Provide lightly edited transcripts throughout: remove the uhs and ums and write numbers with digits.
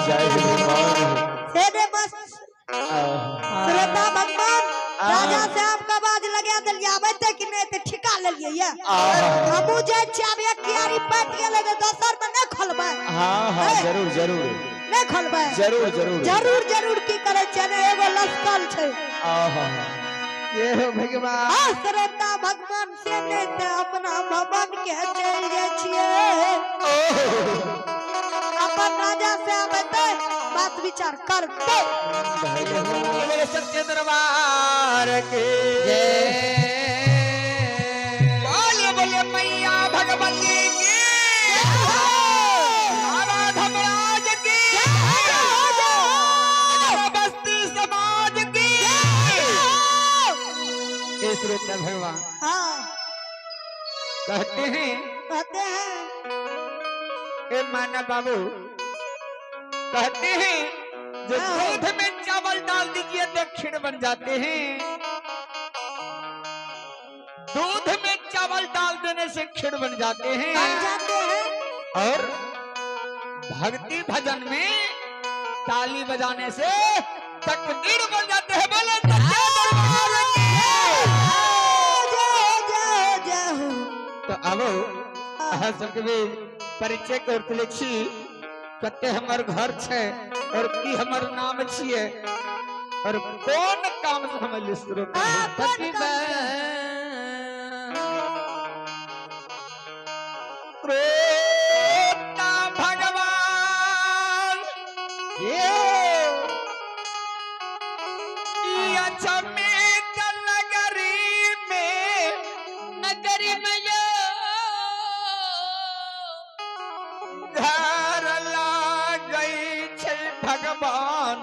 जय हनुमान। सेने बस श्रोता भगवान राजा से आपका बाज लगा दिलिया बैठे कि नहीं ते ठिका ले लिए ये हमू जे चाबे कियारी पाट गेले तो दोसर में नहीं खोलबे। हाँ हाँ जरूर जरूर नहीं खोलबे जरूर जरूर जरूर जरूर की करे छै ने एगो लस्कल छै। आहा ये हो भगवान। हां श्रोता भगवान से ने ते अपना भवन के चल जाय छिए अपन राजा से आबते बात विचार करते। बोले सच्चे दरबार के जय। बोले बोले मैया भगवती की धर्मराज की बस्ती समाज की। ये श्रोता भगवान हाँ कहते हैं ए माना बाबू कहते हैं जो दूध में चावल डाल दीजिए तो खीर बन जाते हैं। दूध में चावल डाल देने से खीर बन जाते हैं और भक्ति भजन में ताली बजाने से तकदीर बन जाते हैं। बोले तो अब सबके परिचय करते लिखी कते हमर घर छे और की हमर नाम छिए और कौन काम से हम लिस्रो भगवान ये नगरी में घर ला गई छे भगवान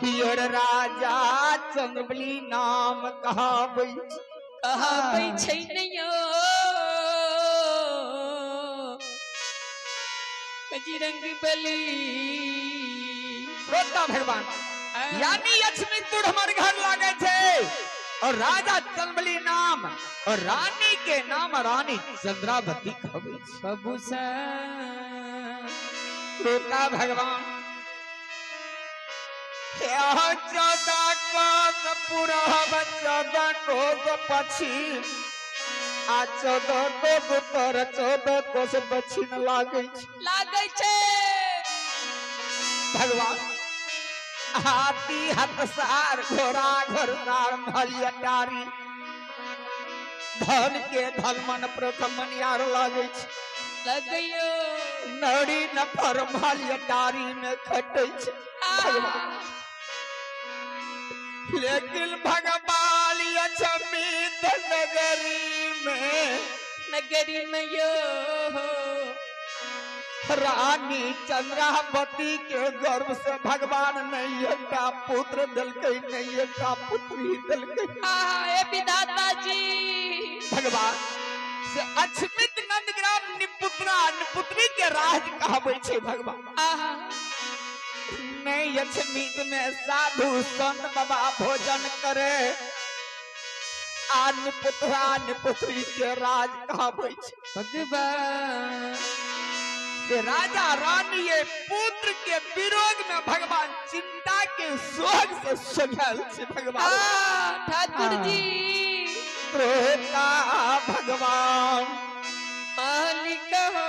हियर राजा चंद्रबली नाम कहाबै छै नैयो बजरंग बली। श्रोता भगवान यानी लक्ष्मी तुड़ हमारे घर लागे थे और राजा चंद्रबली नाम और रानी के नाम रानी चंद्रावती खबू श्रोता भगवान 14 कोस पूरा 14 कोस पछी आ 14 कोस पर 14 कोस पछीन लागे छे भगवान। हाथी हथसार घोड़ा घोड़सार मलियटारी धन के धलमन प्रथमन यार लागे लगैयो नड़ी नफर मलियटारी में खटै छै भगवान। लेकिन भगवान अछमीत नगरी में यो रानी चंद्रावती के गर्भ से भगवान नहीं का पुत्र दलकै नहीं का पुत्री दलकै विधाता जी भगवान से अछमित नंदग्राम निपुत्री के राज कहबै छै भगवान। नहीं अछमित में साधु संत बाबा भोजन करे आन पुत्री के राज कहबै छै भगवान। राजा रानी ये पुत्र के विरोध में भगवान चिंता के सोग से सोगल से भगवान। ठाकुर जी त्रोता भगवान मालिक हो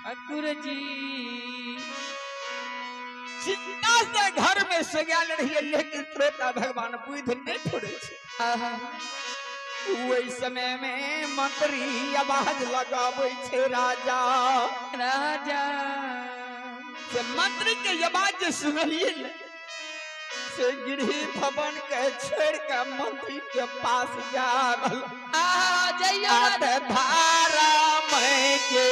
ठाकुर जी चिंता से घर में सोगल रही है लेकिन त्रोता भगवान बुद्धि नहीं छोड़े छे। वही समय में मंत्री आवाज लगावे छे राजा से मंत्री के आवाज सुनलिए से गिरही भवन के छोड़ के मंत्री के पास जा धारा में के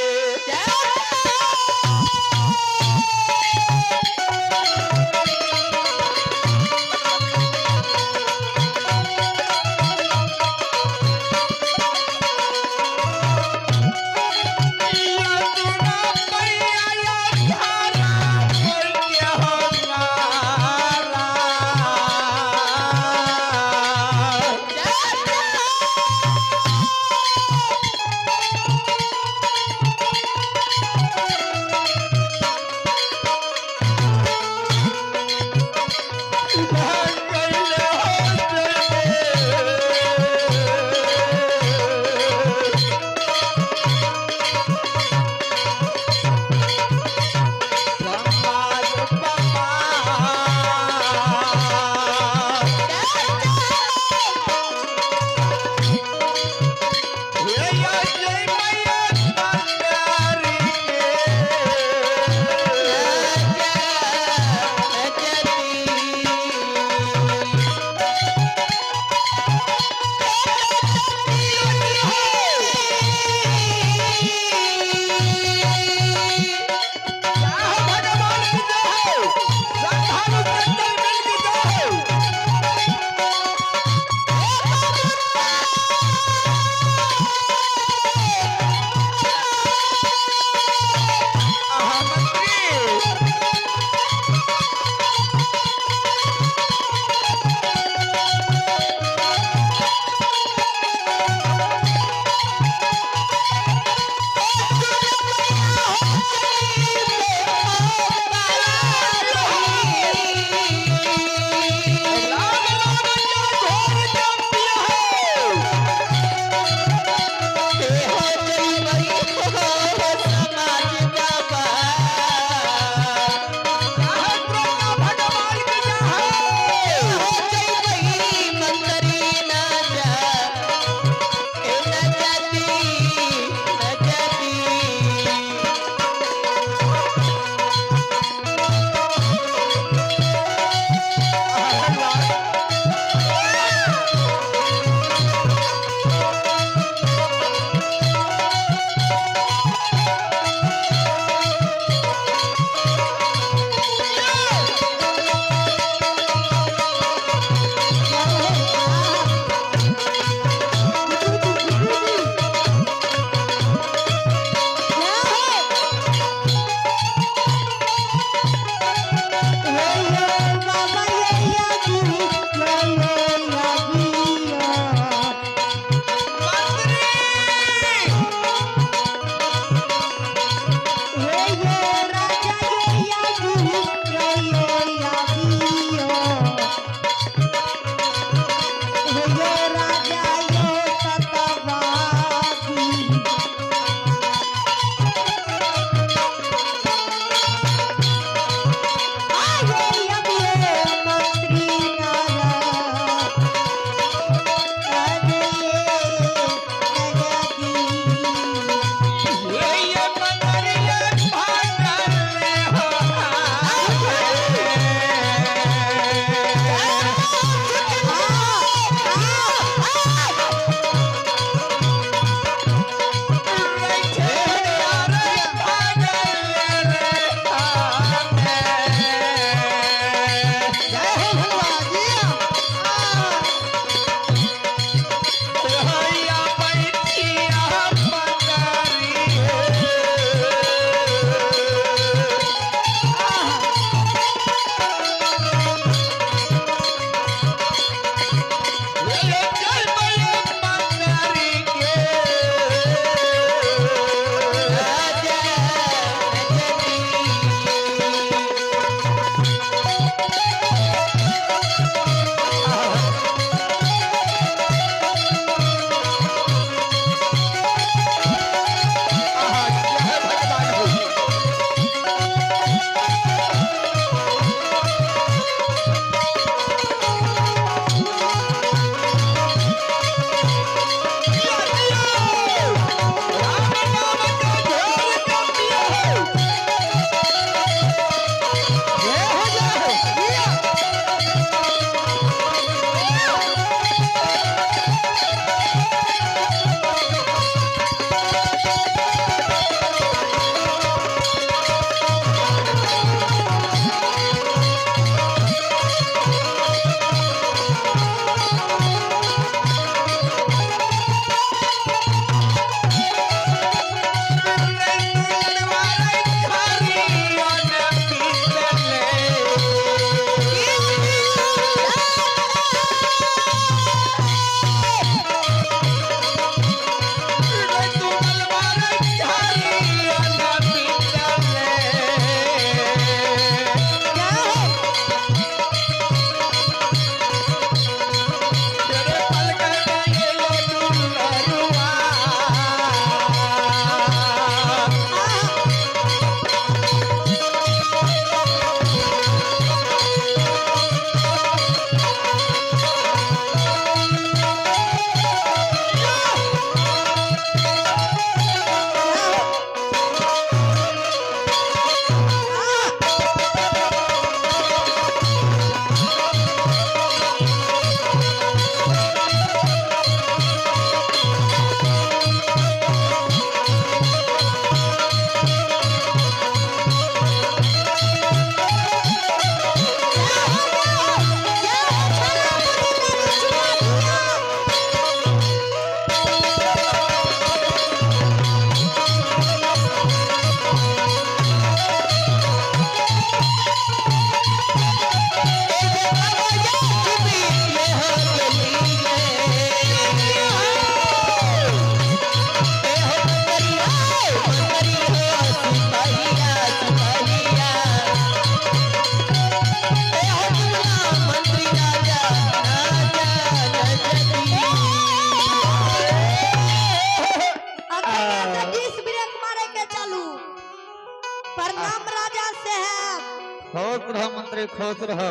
रह मंत्री खुश रह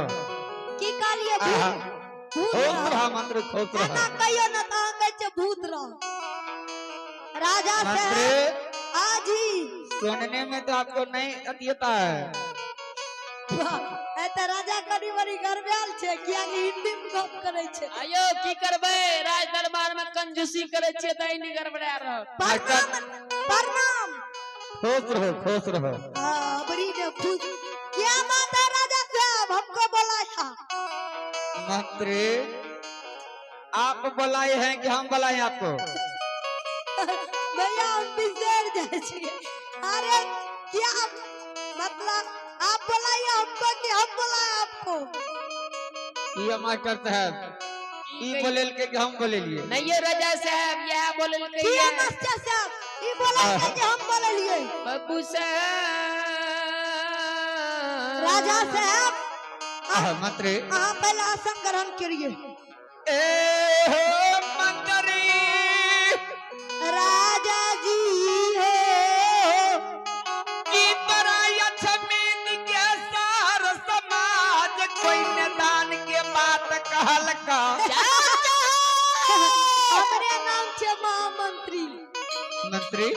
की कहलिए आहा, भूत खुश रह। रह मंत्री खुश रह ना कहियो ना तो कहै छै भूत रह। राजा मंत्री साहब आजी सुनने में तो आपको नहीं अतियता है एते राजा कनी बड़ी गरबैल छै किया कि हिंदी में गप करे छै। आयो की करबे राज दरबार में कंजूसी करे छिए तई नहीं गड़बड़ा रह। प्रणाम प्रणाम। खुश रहो हाँ बड़ी ने खुश। क्या बात है राजा साहब हमको बुलाया? मंत्री आप बुलाए हैं कि हम बुलाए आपको? भैया हम बिसर जाए छिए। अरे क्या मतलब आप बुलाइए हमको कि हम बुलाए आपको? ये मास्टर साहब ई बोलेल के कि हम बोले लिए नहीं ये राजा साहब यह बोलल के किया ये मास्टर साहब ई बोला कि हम बोले लिए। बाबू साहब राजा साहब मंत्री आप पहले आसन ग्रहण करिए। ए हो मंत्री राजा जी हो की बराया जमीन के सार समाज कोई निदान के बात कहल का हमरे नाम छे महामंत्री। मंत्री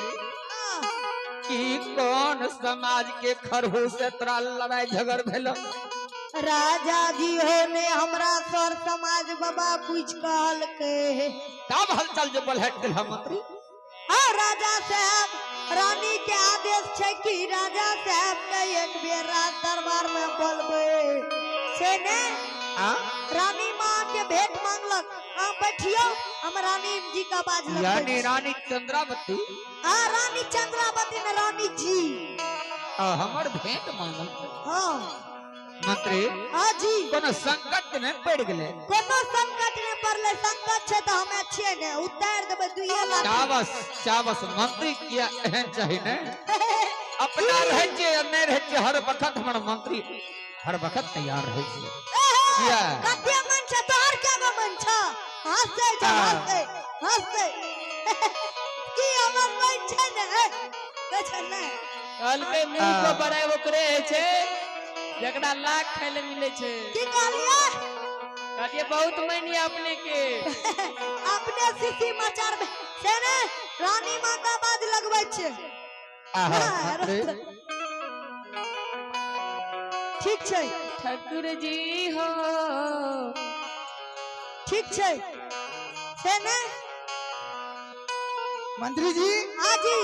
की कौन समाज के खरहू से तोरा लड़ाई झगड़ भेल? राजा जी हो ने हमरा सर समाज बाबा कुछ कहल के तब हलचल जो बोल हट दिल मंत्री। हाँ राजा साहब रानी के आदेश छे कि राजा साहब के एक बेर राज दरबार में बोलबे से ने रानी माँ के भेंट मांगलक। हाँ बैठियो हम रानी जी का बाज लगबै यानी छी। रानी चंद्रावती हाँ रानी चंद्रावती ने रानी जी हमर भेंट मांगल। हाँ मंत्री हाँ जी कोनो संकट में पड़ गेले? कोनो संकट ने पड़ले संकट छे तो हमें छिए ने उतार देबे 2 लाख। चावस मंत्री किया एहन चाहिए ने अपना रहे छे नहीं रहे छे हर वक्त हमर मंत्री हर वक्त तैयार रहे छे। किया कते मन छे तोहर के मन छे? हंसे जा हंसे की हमर मन छे ने कछ ने कल के मुंह को बड़ाई ओकरे छे जकरा लाख खाइले मिले छे। की कहलिए? कहलिए बहुत मैनी अपने के अपने सीसी मचार में से ने रानी मां का बाज लगबै छे। मंत्री ठीक छे ठाकुर जी हो ठीक छे से ने मंत्री जी हाँ जी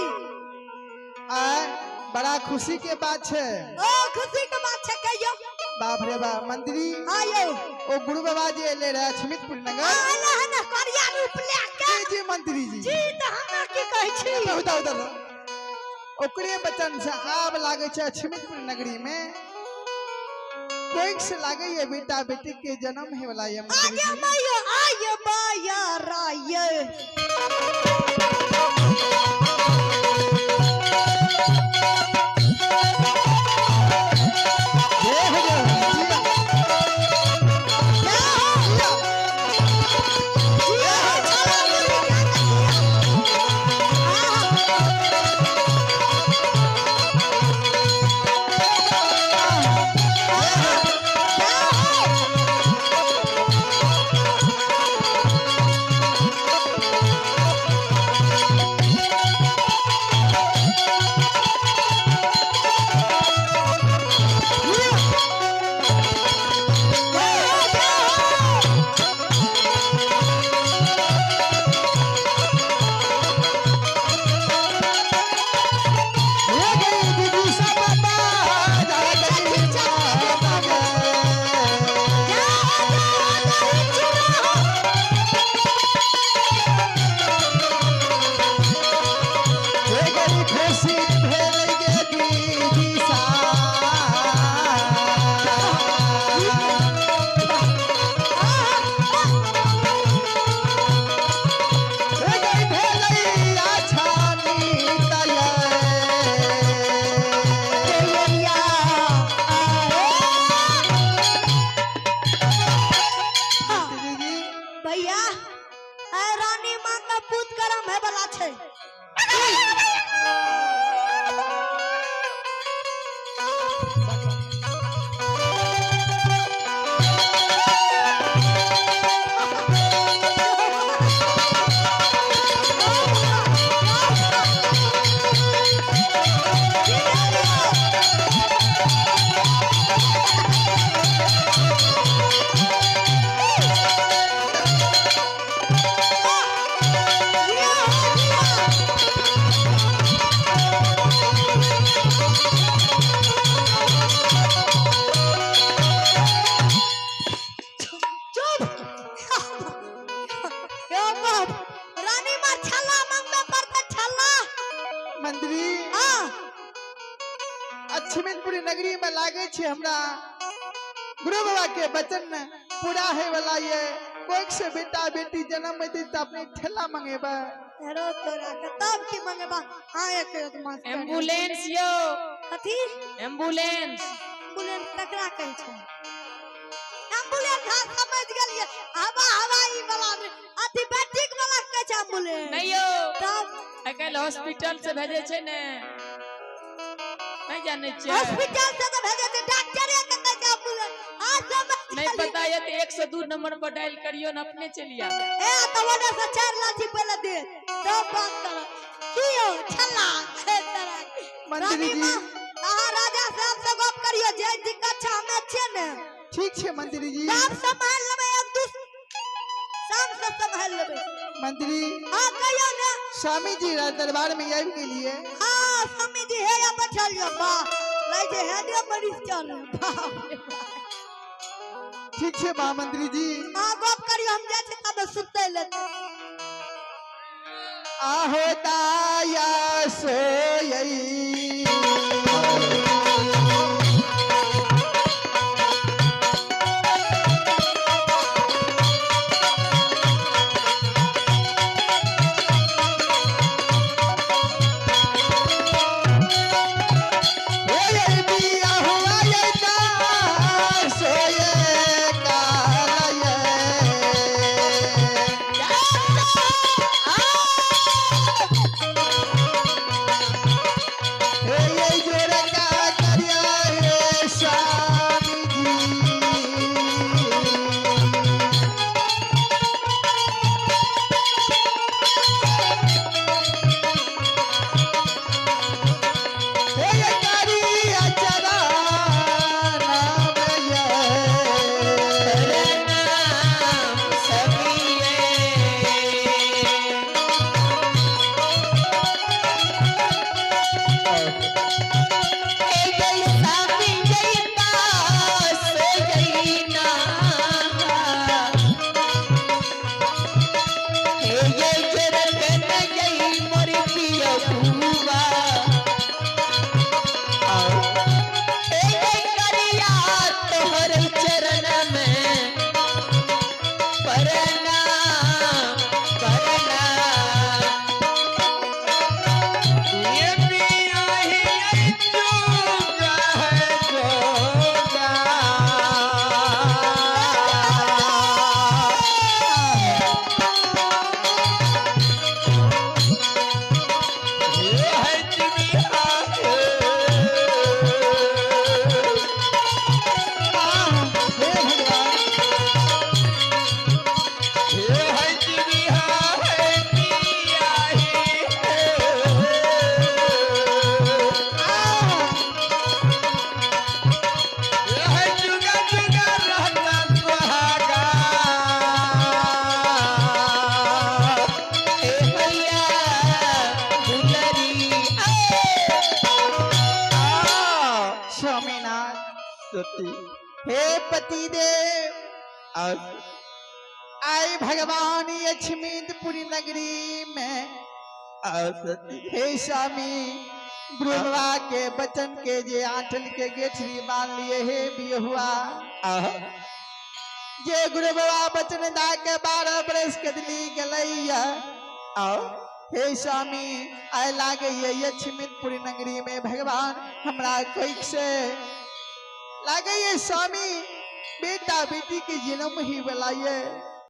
बड़ा खुशी के बात है। ओ खुशी के बात छे कहियो। बाप रे बाप मंत्री आयो ओ गुरु बाबा जी ले रहे छमितपुर नगर। आला है ना करिया रूप लेके जी मंत्री जी जी तो हमरा की कहै छी? उधर ओकरे बचन से आब लागे छे छमितपुर नगरी में कोई से लागे ये बेटा बेटी के जन्म है वाला ये मंत्री आगे जी। मायो आये बाया राये नगरी में लागे छे हमरा गुरु बाबा के वचन पूरा है वाला ये कोई से बेटा बेटी जन्म में दी तो अपने ठेला मंगेबा हेरो तोरा के तब की मंगेबा। हां एक मास्टर एम्बुलेंस यो कथी एम्बुलेंस एम्बुलेंस तकरा कहै छै? एम्बुलेंस हां समझ गेलिए हवाई वाला में अथी बैट्रिक वाला कहै छै एम्बुलेंस नहीं यो तब अकल हॉस्पिटल से भेजे छै ने नहीं जाने छै हॉस्पिटल से तो भेजे छै डॉक्टरे के कहै छै एम्बुलेंस। हां समझ नहीं पता ये तो 102 नंबर पर डायल करियो ना अपने चलिया ए तो वाला से 4 लाठी पहले दे तब बात कर कियो छल्ला है तरह मंत्री जी हां राजा साहब से गप करियो जे दिक्कत छै हमें छै ने ठीक छे मंत्री जी सब संभाल लेबे एक दूसरे सब से संभाल लेबे मंत्री हां कहियो ना स्वामी जी दरबार में आबि गेलिए। हां स्वामी जी हे या बैठलियो बा लै जे हेडे मरीज चल बाप रे बाप। ठीक छे महामंत्री जी हां गप करियो हम जाय छै तब सुतै ले आहो दाया सोयई हे पति देव आई भगवान यक्षमितपुरी नगरी में हे स्वामी ब्रह्मा के बचन के जे आठल के गेठरी मान लिए हे भी हुआ जे गुरु बाबा बचन दा के 12 बरस के दिली गलैया हे स्वामी आय लागे यक्षमितपुरी नगरी में भगवान हमरा कोई से लागे ये स्वामी बेटा बेटी के जन्म ही वाला ये